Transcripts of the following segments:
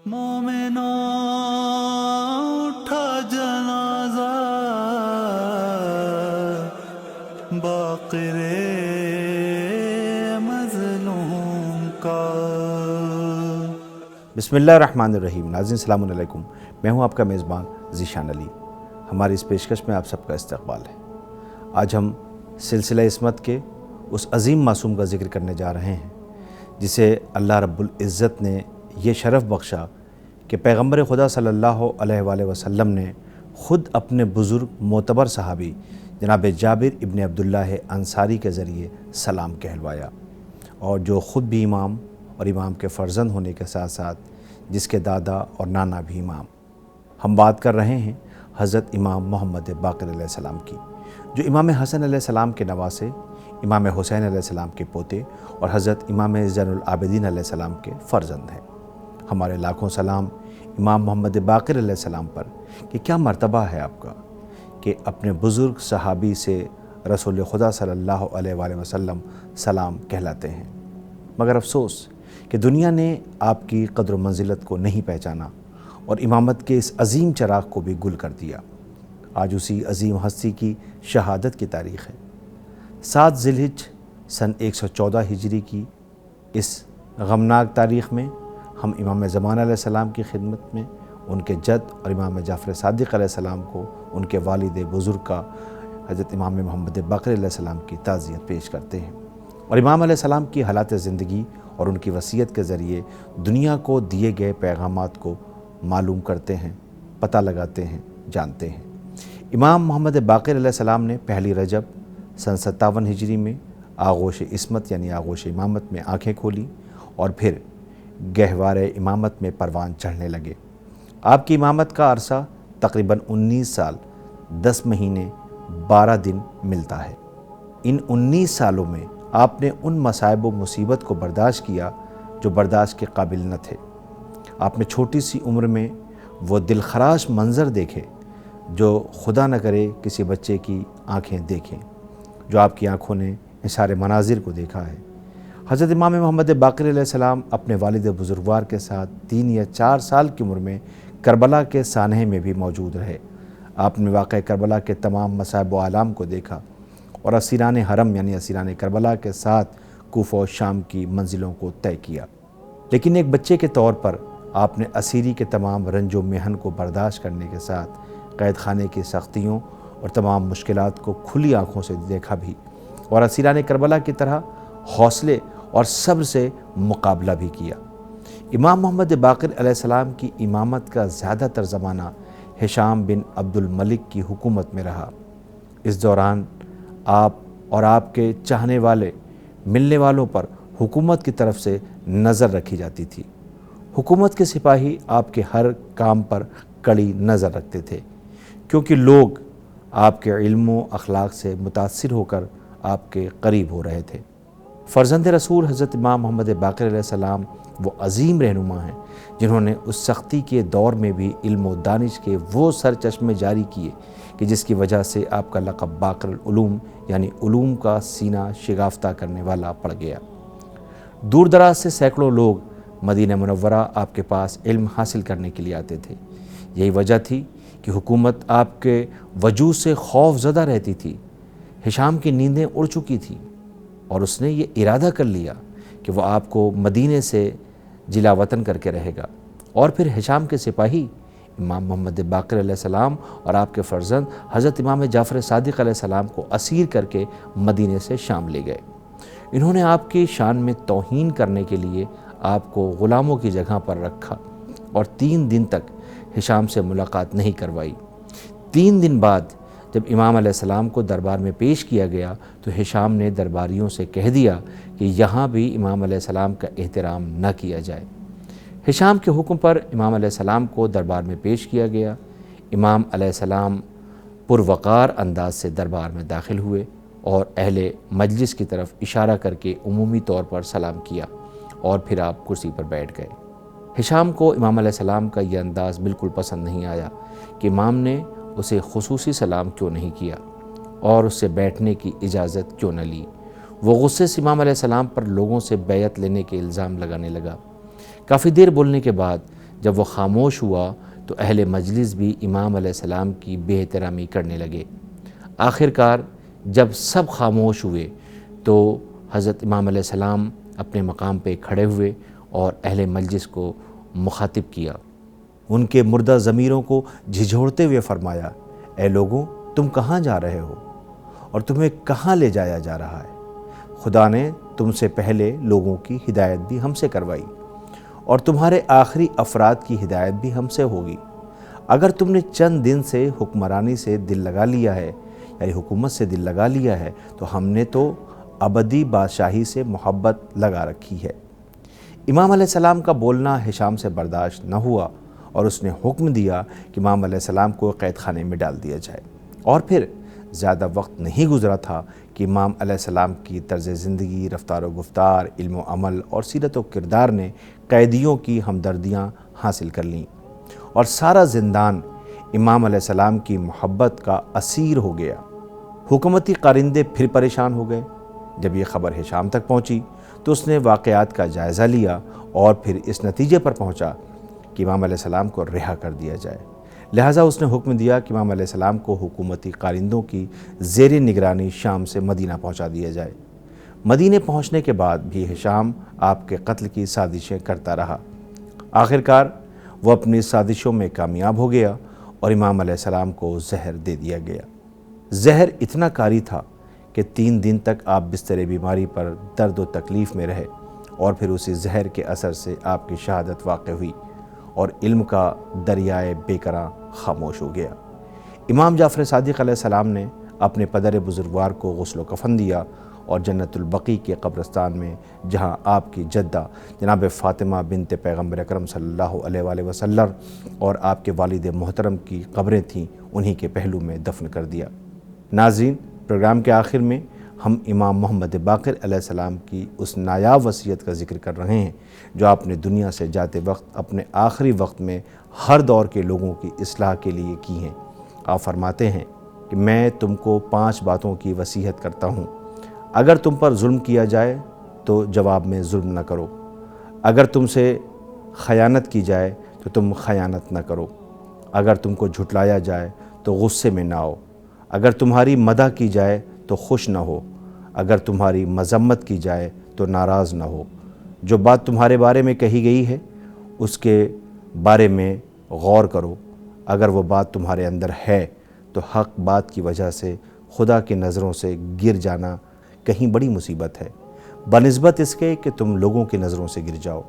مومنوں اٹھا جنازہ باقر مظلوم کا۔ بسم اللہ الرحمن الرحیم۔ ناظرین السلام علیکم، میں ہوں آپ کا میزبان ذیشان علی۔ ہماری اس پیشکش میں آپ سب کا استقبال ہے۔ آج ہم سلسلہ عصمت کے اس عظیم معصوم کا ذکر کرنے جا رہے ہیں جسے اللہ رب العزت نے یہ شرف بخشا کہ پیغمبر خدا صلی اللہ علیہ وآلہ وسلم نے خود اپنے بزرگ معتبر صحابی جناب جابر ابن عبداللہ انصاری کے ذریعے سلام کہلوایا، اور جو خود بھی امام اور امام کے فرزند ہونے کے ساتھ ساتھ جس کے دادا اور نانا بھی امام۔ ہم بات کر رہے ہیں حضرت امام محمد باقر علیہ السلام کی، جو امام حسن علیہ السلام کے نواسے، امام حسین علیہ السلام کے پوتے اور حضرت امام زین العابدین علیہ السلام کے فرزند ہیں۔ ہمارے لاکھوں سلام امام محمد باقر علیہ السلام پر کہ کیا مرتبہ ہے آپ کا کہ اپنے بزرگ صحابی سے رسول خدا صلی اللہ علیہ وآلہ وسلم سلام کہلاتے ہیں، مگر افسوس کہ دنیا نے آپ کی قدر و منزلت کو نہیں پہچانا اور امامت کے اس عظیم چراغ کو بھی گل کر دیا۔ آج اسی عظیم ہستی کی شہادت کی تاریخ ہے۔ 7 ذی الحجہ سن 114 ہجری کی اس غمناک تاریخ میں ہم امام زمان علیہ السلام کی خدمت میں ان کے جد اور امام جعفر صادق علیہ السلام کو ان کے والد بزرگ کا حضرت امام محمد باقر علیہ السلام کی تعزیت پیش کرتے ہیں، اور امام علیہ السلام کی حالات زندگی اور ان کی وصیت کے ذریعے دنیا کو دیے گئے پیغامات کو معلوم کرتے ہیں، پتہ لگاتے ہیں، جانتے ہیں۔ امام محمد باقر علیہ السلام نے 1 رجب سن 57 ہجری میں آغوش عصمت یعنی آغوش امامت میں آنکھیں کھولیں اور پھر گہوار امامت میں پروان چڑھنے لگے۔ آپ کی امامت کا عرصہ تقریباً 19 سال 10 مہینے 12 دن ملتا ہے۔ ان 19 سالوں میں آپ نے ان مصائب و مصیبت کو برداشت کیا جو برداشت کے قابل نہ تھے۔ آپ نے چھوٹی سی عمر میں وہ دلخراش منظر دیکھے جو خدا نہ کرے کسی بچے کی آنکھیں دیکھیں، جو آپ کی آنکھوں نے ان سارے مناظر کو دیکھا ہے۔ حضرت امام محمد باقر علیہ السلام اپنے والد بزرگوار کے ساتھ 3 یا 4 سال کی عمر میں کربلا کے سانحے میں بھی موجود رہے۔ آپ نے واقعہ کربلا کے تمام مصائب و آلام کو دیکھا اور اسیران حرم یعنی اسیران کربلا کے ساتھ کوفہ و شام کی منزلوں کو طے کیا۔ لیکن ایک بچے کے طور پر آپ نے اسیری کے تمام رنج و محن کو برداشت کرنے کے ساتھ قید خانے کی سختیوں اور تمام مشکلات کو کھلی آنکھوں سے دیکھا بھی، اور اسیران کربلا کی طرح حوصلے اور صبر سے مقابلہ بھی کیا۔ امام محمد باقر علیہ السلام کی امامت کا زیادہ تر زمانہ ہشام بن عبد الملک کی حکومت میں رہا۔ اس دوران آپ اور آپ کے چاہنے والے ملنے والوں پر حکومت کی طرف سے نظر رکھی جاتی تھی۔ حکومت کے سپاہی آپ کے ہر کام پر کڑی نظر رکھتے تھے، کیونکہ لوگ آپ کے علم و اخلاق سے متاثر ہو کر آپ کے قریب ہو رہے تھے۔ فرزند رسول حضرت امام محمد باقر علیہ السلام وہ عظیم رہنما ہیں جنہوں نے اس سختی کے دور میں بھی علم و دانش کے وہ سرچشمے جاری کیے کہ جس کی وجہ سے آپ کا لقب باقر العلوم یعنی علوم کا سینہ شگافتہ کرنے والا پڑ گیا۔ دور دراز سے سینکڑوں لوگ مدینہ منورہ آپ کے پاس علم حاصل کرنے کے لیے آتے تھے۔ یہی وجہ تھی کہ حکومت آپ کے وجود سے خوف زدہ رہتی تھی۔ ہشام کی نیندیں اڑ چکی تھیں اور اس نے یہ ارادہ کر لیا کہ وہ آپ کو مدینے سے جلا وطن کر کے رہے گا، اور پھر ہشام کے سپاہی امام محمد باقر علیہ السلام اور آپ کے فرزند حضرت امام جعفر صادق علیہ السلام کو اسیر کر کے مدینے سے شام لے گئے۔ انہوں نے آپ کی شان میں توہین کرنے کے لیے آپ کو غلاموں کی جگہ پر رکھا اور 3 دن تک ہشام سے ملاقات نہیں کروائی۔ 3 دن بعد جب امام علیہ السلام کو دربار میں پیش کیا گیا تو ہشام نے درباریوں سے کہہ دیا کہ یہاں بھی امام علیہ السلام کا احترام نہ کیا جائے۔ ہشام کے حکم پر امام علیہ السلام کو دربار میں پیش کیا گیا۔ امام علیہ السلام پروقار انداز سے دربار میں داخل ہوئے اور اہل مجلس کی طرف اشارہ کر کے عمومی طور پر سلام کیا، اور پھر آپ کرسی پر بیٹھ گئے۔ ہشام کو امام علیہ السلام کا یہ انداز بالکل پسند نہیں آیا کہ امام نے اسے خصوصی سلام کیوں نہیں کیا اور اس سے بیٹھنے کی اجازت کیوں نہ لی۔ وہ غصے سے امام علیہ السلام پر لوگوں سے بیعت لینے کے الزام لگانے لگا۔ کافی دیر بولنے کے بعد جب وہ خاموش ہوا تو اہل مجلس بھی امام علیہ السلام کی بے احترامی کرنے لگے۔ آخر کار جب سب خاموش ہوئے تو حضرت امام علیہ السلام اپنے مقام پہ کھڑے ہوئے اور اہل مجلس کو مخاطب کیا۔ ان کے مردہ ضمیروں کو جھنجھوڑتے ہوئے فرمایا، اے لوگوں، تم کہاں جا رہے ہو اور تمہیں کہاں لے جایا جا رہا ہے؟ خدا نے تم سے پہلے لوگوں کی ہدایت بھی ہم سے کروائی اور تمہارے آخری افراد کی ہدایت بھی ہم سے ہوگی۔ اگر تم نے چند دن سے حکمرانی سے دل لگا لیا ہے، یعنی حکومت سے دل لگا لیا ہے، تو ہم نے تو ابدی بادشاہی سے محبت لگا رکھی ہے۔ امام علیہ السلام کا بولنا ہشام سے برداشت نہ ہوا اور اس نے حکم دیا کہ امام علیہ السلام کو قید خانے میں ڈال دیا جائے۔ اور پھر زیادہ وقت نہیں گزرا تھا کہ امام علیہ السلام کی طرز زندگی، رفتار و گفتار، علم و عمل اور سیرت و کردار نے قیدیوں کی ہمدردیاں حاصل کر لیں اور سارا زندان امام علیہ السلام کی محبت کا اسیر ہو گیا۔ حکومتی کارندے پھر پریشان ہو گئے۔ جب یہ خبر ہشام تک پہنچی تو اس نے واقعات کا جائزہ لیا اور پھر اس نتیجے پر پہنچا کہ امام علیہ السلام کو رہا کر دیا جائے۔ لہٰذا اس نے حکم دیا کہ امام علیہ السلام کو حکومتی کارندوں کی زیر نگرانی شام سے مدینہ پہنچا دیا جائے۔ مدینہ پہنچنے کے بعد بھی ہشام آپ کے قتل کی سازشیں کرتا رہا۔ آخر کار وہ اپنی سازشوں میں کامیاب ہو گیا اور امام علیہ السلام کو زہر دے دیا گیا۔ زہر اتنا کاری تھا کہ 3 دن تک آپ بستر بیماری پر درد و تکلیف میں رہے اور پھر اسی زہر کے اثر سے آپ کی شہادت واقع ہوئی اور علم کا دریائے بے کراں خاموش ہو گیا۔ امام جعفر صادق علیہ السلام نے اپنے پدر بزرگوار کو غسل و کفن دیا اور جنت البقیع کے قبرستان میں، جہاں آپ کی جدہ جناب فاطمہ بنت پیغمبر اکرم صلی اللہ علیہ وآلہ وسلم اور آپ کے والد محترم کی قبریں تھیں، انہی کے پہلو میں دفن کر دیا۔ ناظرین، پروگرام کے آخر میں ہم امام محمد باقر علیہ السلام کی اس نایاب وصیت کا ذکر کر رہے ہیں جو آپ نے دنیا سے جاتے وقت اپنے آخری وقت میں ہر دور کے لوگوں کی اصلاح کے لیے کی ہیں۔ آپ فرماتے ہیں کہ میں تم کو 5 باتوں کی وصیت کرتا ہوں۔ اگر تم پر ظلم کیا جائے تو جواب میں ظلم نہ کرو۔ اگر تم سے خیانت کی جائے تو تم خیانت نہ کرو۔ اگر تم کو جھٹلایا جائے تو غصے میں نہ آؤ۔ اگر تمہاری مدح کی جائے تو خوش نہ ہو۔ اگر تمہاری مذمت کی جائے تو ناراض نہ ہو۔ جو بات تمہارے بارے میں کہی گئی ہے اس کے بارے میں غور کرو۔ اگر وہ بات تمہارے اندر ہے تو حق بات کی وجہ سے خدا کی نظروں سے گر جانا کہیں بڑی مصیبت ہے، بنسبت اس کے کہ تم لوگوں کی نظروں سے گر جاؤ۔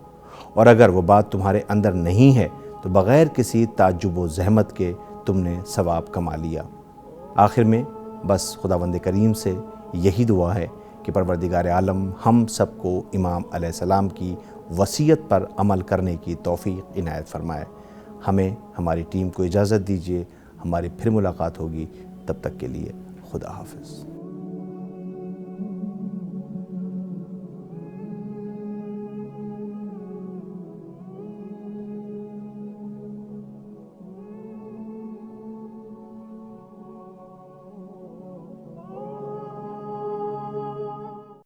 اور اگر وہ بات تمہارے اندر نہیں ہے تو بغیر کسی تعجب و زحمت کے تم نے ثواب کما لیا۔ آخر میں بس خداوند کریم سے یہی دعا ہے کہ پروردگار عالم ہم سب کو امام علیہ السلام کی وصیت پر عمل کرنے کی توفیق عنایت فرمائے۔ ہمیں ہماری ٹیم کو اجازت دیجیے، ہماری پھر ملاقات ہوگی، تب تک کے لیے خدا حافظ۔